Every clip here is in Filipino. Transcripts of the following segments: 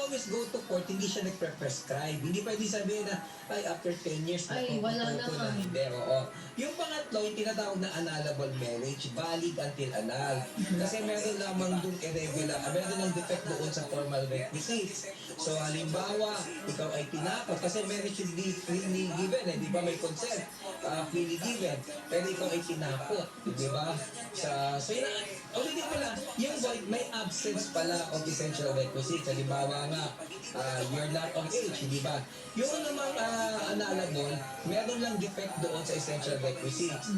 always go to court, hindi siya nagpre-prescribe. Hindi pwede sabihin na, ay, after 10 years, Ay, wala naman. Hindi, oo. Yung pangatlo, yung tinatawag na annulable marriage, valid until annulled. Kasi meron lamang dun irregular, meron ng defect doon sa formal requisites. So, halimbawa, ikaw ay tinapos, kasi marriage should be freely given, di ba may consent, freely given, pero ikaw ay tinapos, di ba? So yun, ulitin ko lang, yung void, may absence pala of essential requisites. Halimbawa nga, you're not of age, di ba? Yung namang annulable, meron lang defect doon sa essential requisites.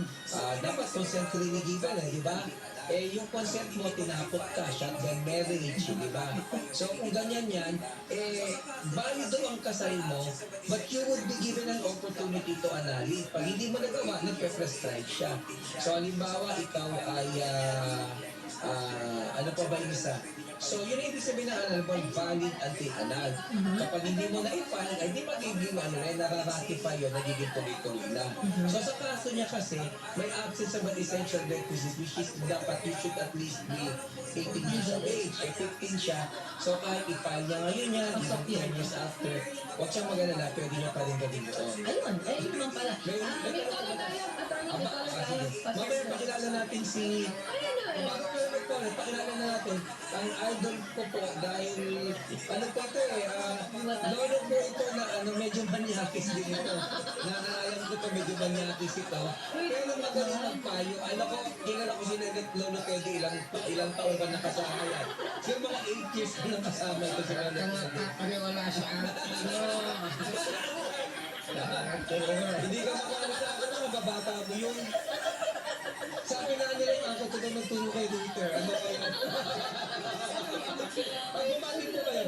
Dapat consent freely given, di ba? Eh, yung consent mo, tinapot ka, shotgun marriage, di ba? So, kung ganyan yan, eh, valido ang kasal mo, but you would be given an opportunity to annul. Pag hindi mo nagawa, nagpe-prescribe siya. So, halimbawa, ikaw ay, ano pa ba yung isa? So, yun ang ibig sabihin ng annulable, valid until annulled. Kapag hindi mo na i-file, ay di magiging nararatify yun, nagiging tuloy-tuloy na. So, sa kaso niya kasi, may absence of an essential requisite, which is dapat you should at least be 18 years of age. Eh, 15 siya. So, kahit i-file niya ngayon yan, isang 10 years after, huwag siyang mag-alala, pwede niya pa rin gawin doon. Ayun, ayun naman pala. May follow tayo, attorney, may follow tayo. Mamaya pakilala natin si... Ayun na, Bago ko yung nagpapalala, pakilala na natin ang idol ko po dahil ano po ito lolo po ito na medyo manyakis din ito. Nakaalam ko ito, medyo manyakis ito. Pero magaling magpayo. Alam ko, kilala ko si Lolo Teddy, ilang taon ka nakasama yan. So mga 8 years ka nakasama ito sa Lolo Teddy. Paniwala siya. Hindi ka makakala sa akin na mababata mo yung sabi nga nila yung ako ito nagturo kay Luther. Ano kayo? Pag bumati po kayo,